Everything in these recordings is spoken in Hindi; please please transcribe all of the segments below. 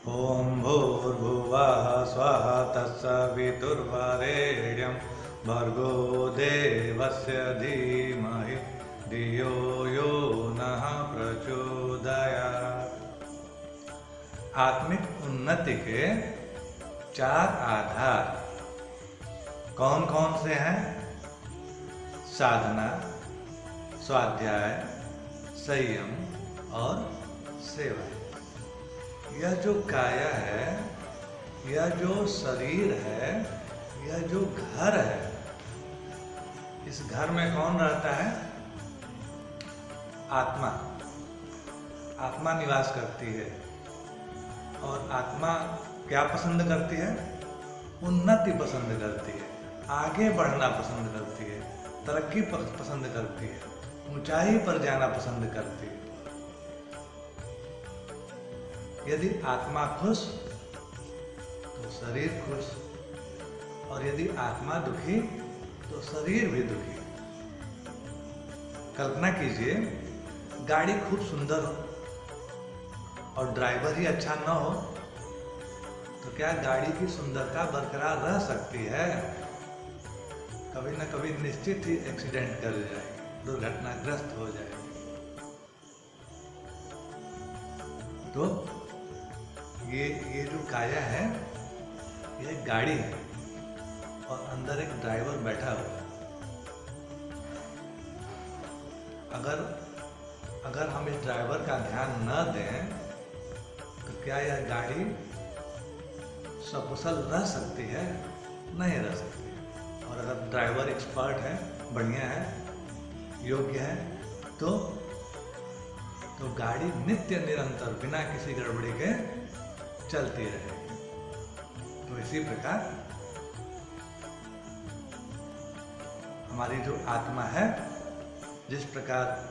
ॐ भूर्भुवः स्वः तत्सवितुर्वरेण्यं भर्गो देवस्य धीमहि धियो यो नः प्रचोदयात्। आत्मिक उन्नति के चार आधार कौन कौन से हैं? साधना, स्वाध्याय, संयम और सेवा। यह जो काया है, यह जो शरीर है, यह जो घर है, इस घर में कौन रहता है? आत्मा। आत्मा निवास करती है और आत्मा क्या पसंद करती है? उन्नति पसंद करती है, आगे बढ़ना पसंद करती है, तरक्की पसंद करती है, ऊंचाई पर जाना पसंद करती है। यदि आत्मा खुश तो शरीर खुश, और यदि आत्मा दुखी तो शरीर भी दुखी। कल्पना कीजिए, गाड़ी खूब सुंदर हो और ड्राइवर ही अच्छा न हो तो क्या गाड़ी की सुंदरता बरकरार रह सकती है? कभी न कभी निश्चित ही एक्सीडेंट कर जाएगी, दुर्घटनाग्रस्त हो जाएगी। तो ये जो काया है, ये गाड़ी है और अंदर एक ड्राइवर बैठा हुआ है। अगर हम इस ड्राइवर का ध्यान न दें तो क्या यह गाड़ी सकुशल रह सकती है? नहीं रह सकती। और अगर ड्राइवर एक्सपर्ट है, बढ़िया है, योग्य है, तो गाड़ी नित्य निरंतर बिना किसी गड़बड़ी के चलती रहेगी। तो इसी प्रकार हमारी जो आत्मा है, जिस प्रकार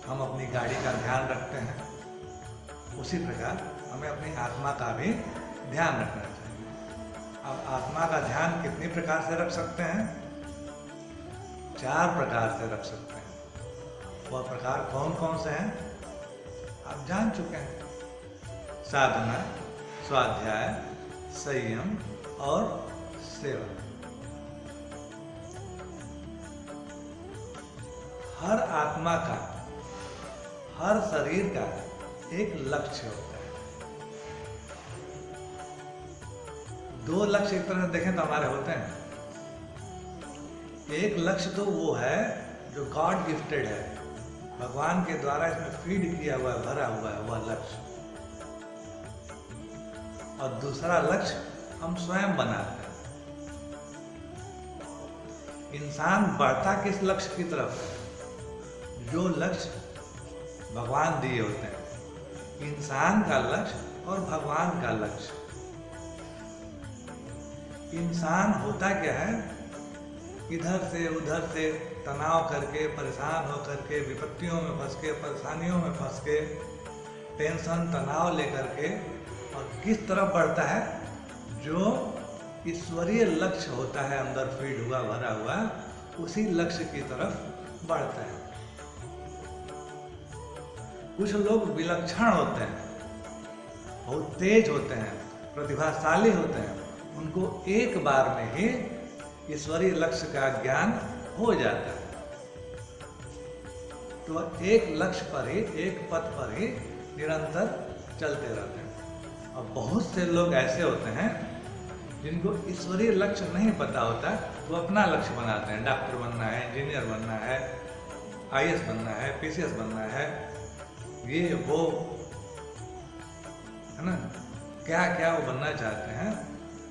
हम अपनी गाड़ी का ध्यान रखते हैं, उसी प्रकार हमें अपनी आत्मा का भी ध्यान रखना चाहिए। अब आत्मा का ध्यान कितनी प्रकार से रख सकते हैं? 4 प्रकार से रख सकते हैं। वह प्रकार कौन कौन से हैं आप जान चुके हैं। साधना, स्वाध्याय, संयम और सेवा। हर आत्मा का, हर शरीर का एक लक्ष्य होता है। 2 लक्ष्य एक तरह से देखें तो हमारे होते हैं। एक लक्ष्य तो वो है जो गॉड गिफ्टेड है, भगवान के द्वारा इसमें फीड किया हुआ है, भरा हुआ है, वह लक्ष्य। और दूसरा लक्ष्य हम स्वयं बनाते हैं। इंसान बढ़ता किस लक्ष्य की तरफ है? जो लक्ष्य भगवान दिए होते हैं। इंसान का लक्ष्य और भगवान का लक्ष्य। इंसान होता क्या है? इधर से उधर से तनाव करके, परेशान होकर के, विपत्तियों में फंस के, परेशानियों में फंस के, टेंशन तनाव लेकर के, और किस तरफ बढ़ता है? जो ईश्वरीय लक्ष्य होता है, अंदर फीड हुआ, भरा हुआ, उसी लक्ष्य की तरफ बढ़ता है। कुछ लोग विलक्षण होते हैं, बहुत तेज होते हैं, प्रतिभाशाली होते हैं, उनको एक बार में ही ईश्वरीय लक्ष्य का ज्ञान हो जाता है। तो एक लक्ष्य पर ही, एक पथ पर ही निरंतर चलते रहते हैं। और बहुत से लोग ऐसे होते हैं जिनको ईश्वरीय लक्ष्य नहीं पता होता, वो अपना लक्ष्य बनाते हैं। डॉक्टर बनना है, इंजीनियर बनना है, IAS बनना है, PCS बनना है, ये वो, है ना, क्या क्या वो बनना चाहते हैं।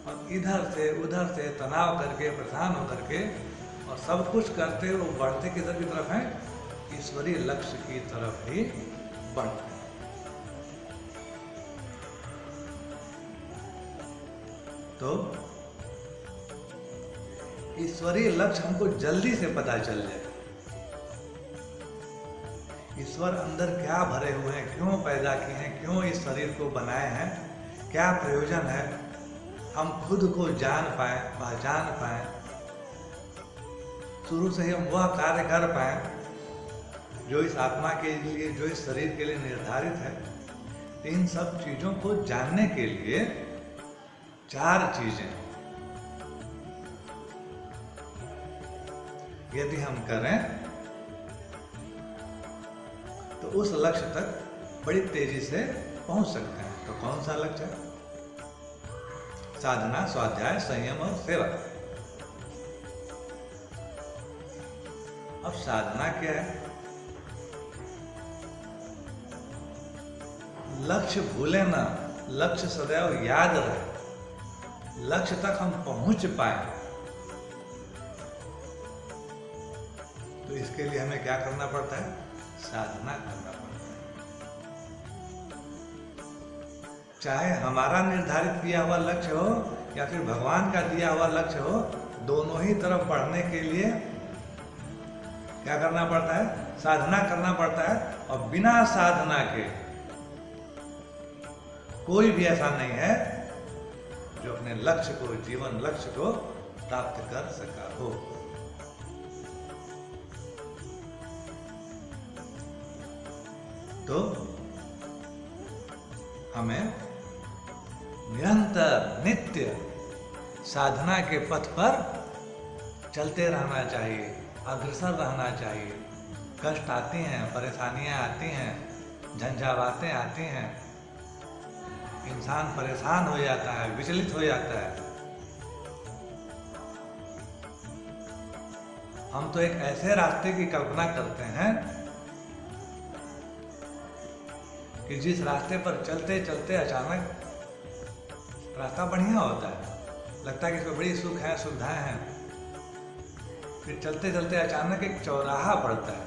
और इधर से उधर से तनाव करके, परेशान होकर के, और सब कुछ करते वो बढ़ते किधर की तरफ है? ईश्वरीय लक्ष्य की तरफ ही बढ़ते हैं। तो ईश्वरीय लक्ष्य हमको जल्दी से पता चल जाए। ईश्वर अंदर क्या भरे हुए हैं, क्यों पैदा किए हैं, क्यों इस शरीर को बनाए हैं, क्या प्रयोजन है, हम खुद को जान पाए, पहचान पाए, शुरू से ही हम वह कार्य कर पाए जो इस आत्मा के लिए, जो इस शरीर के लिए निर्धारित है। इन सब चीजों को जानने के लिए 4 चीजें यदि हम करें तो उस लक्ष्य तक बड़ी तेजी से पहुंच सकते हैं। तो कौन सा लक्ष्य है? साधना, स्वाध्याय, संयम और सेवा। अब साधना क्या है? लक्ष्य भूले ना, लक्ष्य सदैव याद रहे, लक्ष्य तक हम पहुंच पाए। तो इसके लिए हमें क्या करना पड़ता है? साधना करना पड़ता है। चाहे हमारा निर्धारित किया हुआ लक्ष्य हो या फिर भगवान का दिया हुआ लक्ष्य हो, दोनों ही तरफ बढ़ने के लिए क्या करना पड़ता है? साधना करना पड़ता है। और बिना साधना के कोई भी ऐसा नहीं है जो अपने लक्ष्य को, जीवन लक्ष्य को प्राप्त कर सका हो। तो हमें निरंतर नित्य साधना के पथ पर चलते रहना चाहिए, अग्रसर रहना चाहिए। कष्ट आती हैं, परेशानियां आती हैं, झंझावातें आती हैं, इंसान परेशान हो जाता है, विचलित हो जाता है। हम तो एक ऐसे रास्ते की कल्पना करते हैं कि जिस रास्ते पर चलते चलते अचानक रास्ता बढ़िया होता है, लगता है कि इसमें बड़ी सुख है, सुविधाएं हैं। फिर चलते चलते अचानक एक चौराहा पड़ता है,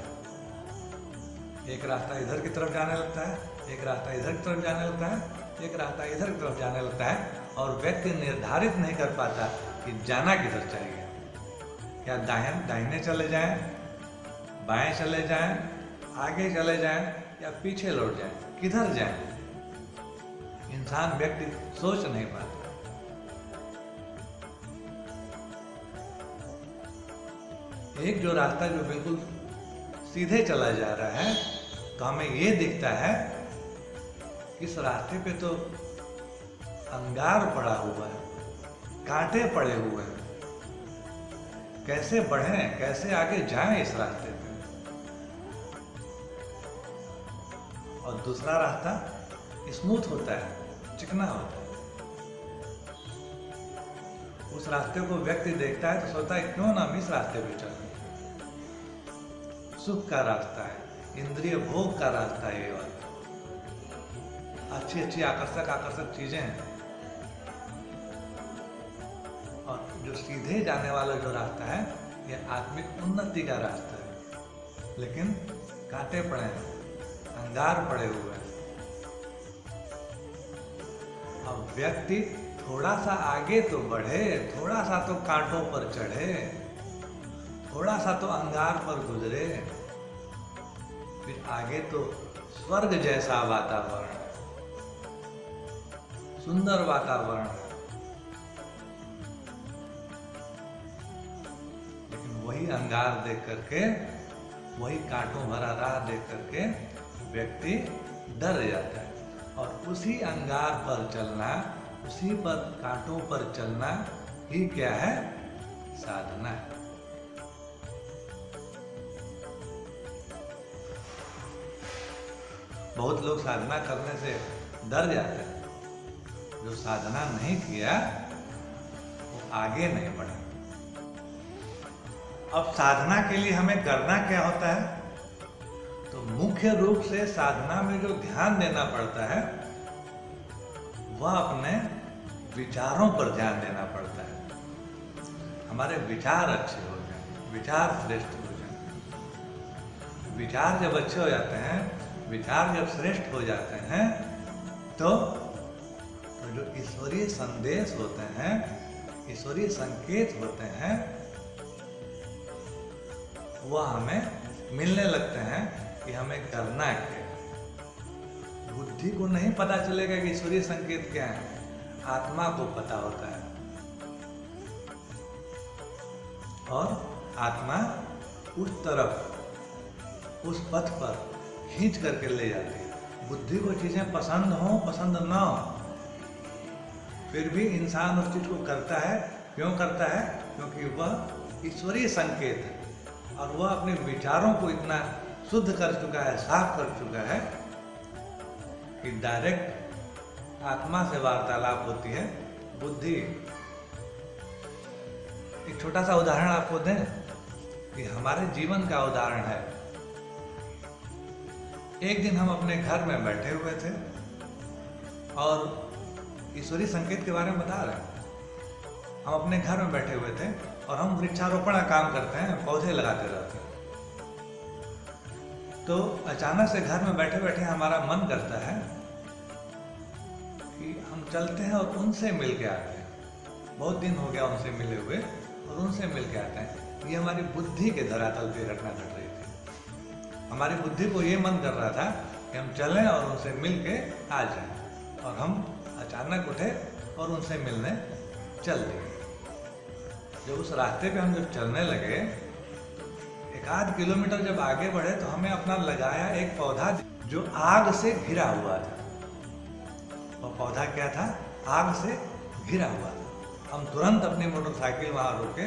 एक रास्ता इधर की तरफ जाने लगता है, एक रास्ता इधर की तरफ जाने लगता है, एक रास्ता इधर की तरफ जाने लगता है, और व्यक्ति निर्धारित नहीं कर पाता कि जाना किधर चाहिए। क्या दाहिने चले जाएं, बाएं चले जाएं, आगे चले जाएं या पीछे लौट जाएं, किधर जाएं? इंसान, व्यक्ति सोच नहीं पाता। एक जो रास्ता जो बिल्कुल सीधे चला जा रहा है, तो हमें ये दिखता है इस रास्ते पे तो अंगार पड़ा हुआ है, कांटे पड़े हुए हैं, कैसे बढ़ें, कैसे आगे जाएं इस रास्ते पे। और दूसरा रास्ता स्मूथ होता है, चिकना होता है। उस रास्ते को व्यक्ति देखता है तो सोचता है क्यों ना हम इस रास्ते पे चलें। सुख का रास्ता है, इंद्रिय भोग का रास्ता है, ये वाला अच्छी अच्छी आकर्षक चीजें हैं। और जो सीधे जाने वाला जो रास्ता है, यह आत्मिक उन्नति का रास्ता है। लेकिन कांटे पड़े हैं, अंगार पड़े हुए हैं। अब व्यक्ति थोड़ा सा आगे तो बढ़े, थोड़ा सा तो कांटों पर चढ़े, थोड़ा सा तो अंगार पर गुजरे, फिर आगे तो स्वर्ग जैसा वातावरण, सुंदर वातावरण है। लेकिन वही अंगार देख करके, वही कांटों भरा राह देख करके व्यक्ति डर जाता है। और उसी अंगार पर चलना, उसी पर कांटों पर चलना ही क्या है? साधना है। बहुत लोग साधना करने से डर जाते हैं। जो साधना नहीं किया वो आगे नहीं बढ़ा। अब साधना के लिए हमें करना क्या होता है? तो मुख्य रूप से साधना में जो ध्यान देना पड़ता है वह अपने विचारों पर ध्यान देना पड़ता है। हमारे विचार अच्छे हो जाए, विचार श्रेष्ठ हो जाए। विचार जब अच्छे हो जाते हैं, विचार जब श्रेष्ठ हो जाते हैं, तो जो ईश्वरीय संदेश होते हैं, ईश्वरीय संकेत होते हैं, वह हमें मिलने लगते हैं कि हमें करना क्या है। बुद्धि को नहीं पता चलेगा कि ईश्वरीय संकेत क्या है, आत्मा को पता होता है। और आत्मा उस तरफ, उस पथ पर खींच करके ले जाती है बुद्धि को चीज़ें पसंद हो पसंद ना हो, फिर भी इंसान उस चीज़ को करता है। क्यों करता है? क्योंकि वह ईश्वरीय संकेत है और वह अपने विचारों को इतना शुद्ध कर चुका है, साफ कर चुका है कि डायरेक्ट आत्मा से वार्तालाप होती है। बुद्धि, एक छोटा सा उदाहरण आपको दें कि हमारे जीवन का उदाहरण है। एक दिन हम अपने घर में बैठे हुए थे और ईश्वरीय संकेत के बारे में बता रहे हैं। हम अपने घर में बैठे हुए थे और हम वृक्षारोपण का काम करते हैं, पौधे लगाते रहते हैं। तो अचानक से घर में बैठे बैठे हमारा मन करता है कि हम चलते हैं और उनसे मिल के आते हैं। बहुत दिन हो गया उनसे मिले हुए और उनसे मिल के आते हैं। ये हमारी बुद्धि के धरातल पे घटना घट रही थी। हमारी बुद्धि को ये मन कर रहा था कि हम चलें और उनसे मिल के आ जाएं, और हम अचानक उठे और उनसे मिलने चल दिए। जब उस रास्ते पे हम जब चलने लगे, एक आध किलोमीटर जब आगे बढ़े तो हमें अपना लगाया एक पौधा जो आग से घिरा हुआ था। और पौधा क्या था? आग से घिरा हुआ था। हम तुरंत अपनी मोटरसाइकिल वहाँ रोके,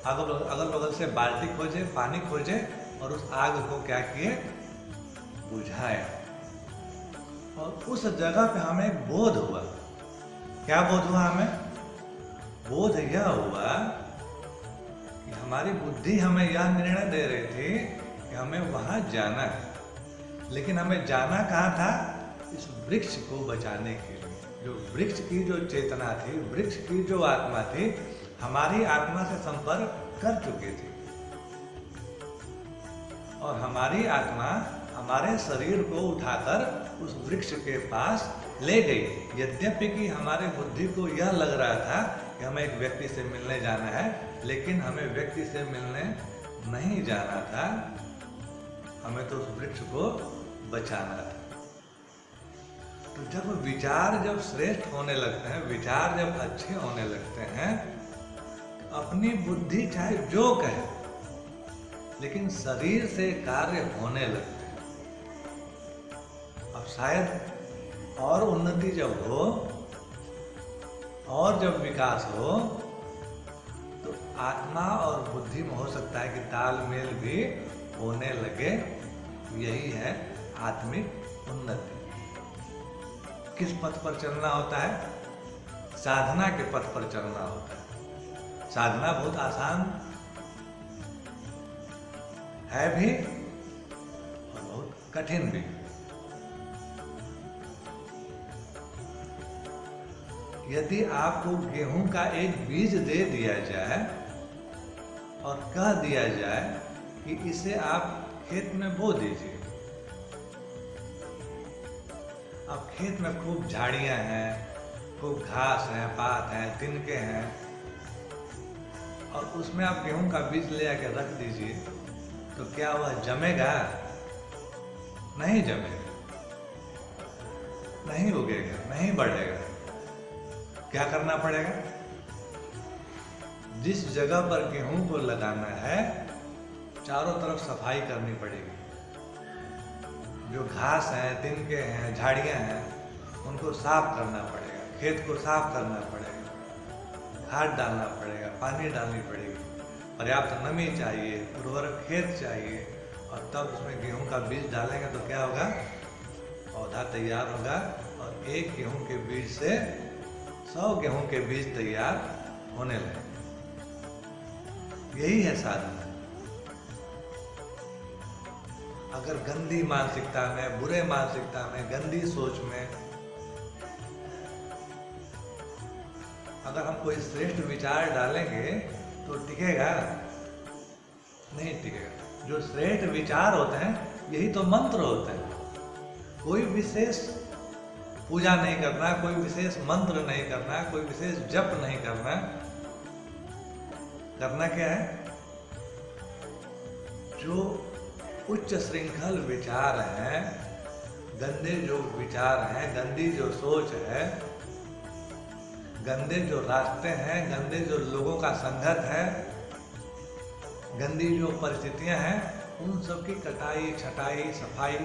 अगल बगल से बाल्टी खोजे, पानी खोजे और उस आग को क्या किए? बुझाया। और उस जगह पे हमें एक बोध हुआ। क्या बोध हुआ हमें? बोध यह हुआ कि हमारी बुद्धि हमें यह निर्णय दे रही थी कि हमें वहाँ जाना है, लेकिन हमें जाना कहाँ था? इस वृक्ष को बचाने के लिए। जो वृक्ष की जो चेतना थी, वृक्ष की जो आत्मा थी, हमारी आत्मा से संपर्क कर चुकी थी और हमारी आत्मा हमारे शरीर को उठाकर उस वृक्ष के पास ले गई। यद्यपि कि हमारे बुद्धि को यह लग रहा था कि हमें एक व्यक्ति से मिलने जाना है, लेकिन हमें व्यक्ति से मिलने नहीं जाना था, हमें तो उस वृक्ष को बचाना था। तो जब विचार जब श्रेष्ठ होने लगते हैं, विचार जब अच्छे होने लगते हैं, अपनी बुद्धि चाहे जो कहे, लेकिन शरीर से कार्य होने लगते हैं। अब शायद और उन्नति जब हो और जब विकास हो तो आत्मा और बुद्धि में हो सकता है कि तालमेल भी होने लगे। यही है आत्मिक उन्नति। किस पथ पर चलना होता है? साधना के पथ पर चलना होता है। साधना बहुत आसान है भी और बहुत कठिन भी। यदि आपको गेहूं का एक बीज दे दिया जाए और कह दिया जाए कि इसे आप खेत में बो दीजिए, अब खेत में खूब झाड़ियां हैं, खूब घास है, पात है, तिनके हैं, और उसमें आप गेहूं का बीज ले आके रख दीजिए, तो क्या वह जमेगा? नहीं जमेगा, नहीं उगेगा, नहीं बढ़ेगा। क्या करना पड़ेगा? जिस जगह पर गेहूं को लगाना है, चारों तरफ सफाई करनी पड़ेगी। जो घास है, तिनके हैं, झाड़ियां हैं, उनको साफ करना पड़ेगा, खेत को साफ करना पड़ेगा, खाद डालना पड़ेगा, पानी डालनी पड़ेगी, पर्याप्त नमी चाहिए, उर्वरक खेत चाहिए, और तब उसमें गेहूं का बीज डालेंगे तो क्या होगा? पौधा तैयार होगा और एक गेहूं के बीज से 100 गेहूं के बीज तैयार होने लगे। यही है साधना। अगर गंदी मानसिकता में, बुरे मानसिकता में, गंदी सोच में अगर हम कोई श्रेष्ठ विचार डालेंगे तो टिकेगा? नहीं टिकेगा। जो श्रेष्ठ विचार होते हैं यही तो मंत्र होते हैं। कोई विशेष पूजा नहीं करना, कोई विशेष मंत्र नहीं करना, कोई विशेष जप नहीं करना। करना क्या है? जो उच्च श्रृंखल विचार हैं, गंदे जो विचार हैं, गंदी जो सोच है, गंदे जो रास्ते हैं, गंदे जो लोगों का संगत है, गंदी जो परिस्थितियां हैं, उन सब की कटाई, छटाई, सफाई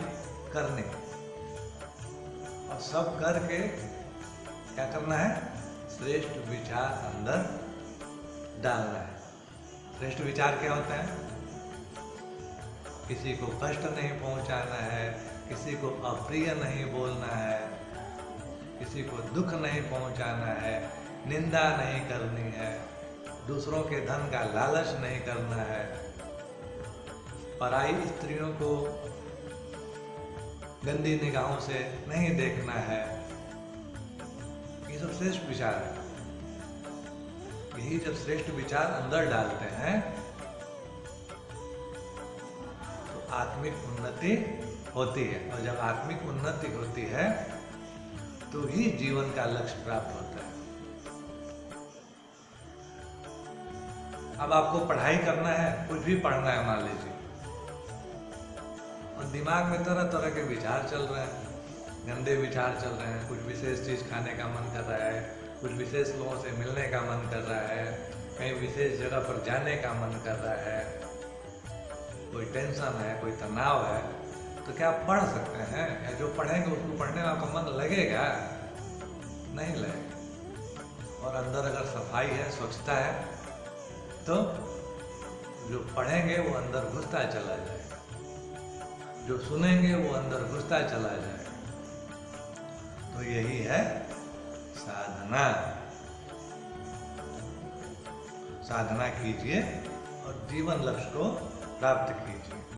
करने। सब करके क्या करना है? श्रेष्ठ विचार अंदर डालना है। श्रेष्ठ विचार क्या होता है? किसी को कष्ट नहीं पहुंचाना है, किसी को अप्रिय नहीं बोलना है, किसी को दुख नहीं पहुंचाना है, निंदा नहीं करनी है, दूसरों के धन का लालच नहीं करना है, पराई स्त्रियों को गंदी निगाहों से नहीं देखना है। ये सब श्रेष्ठ विचार है। यही जब श्रेष्ठ विचार अंदर डालते हैं तो आत्मिक उन्नति होती है, और जब आत्मिक उन्नति होती है तो ही जीवन का लक्ष्य प्राप्त होता है। अब आपको पढ़ाई करना है, कुछ भी पढ़ना है मान लीजिए, और दिमाग में तरह तरह के विचार चल रहे हैं, गंदे विचार चल रहे हैं, कुछ विशेष चीज़ खाने का मन कर रहा है, कुछ विशेष लोगों से मिलने का मन कर रहा है, कहीं विशेष जगह पर जाने का मन कर रहा है, कोई टेंशन है, कोई तनाव है, तो क्या आप पढ़ सकते हैं? या जो पढ़ेंगे उसको पढ़ने में आपका मन लगेगा? नहीं लगेगा। और अंदर अगर सफाई है, स्वच्छता है, तो जो पढ़ेंगे वो अंदर घुसता चला जाएगा, जो सुनेंगे वो अंदर घुसता चला जाएगा। तो यही है साधना। साधना कीजिए और जीवन लक्ष्य को प्राप्त कीजिए।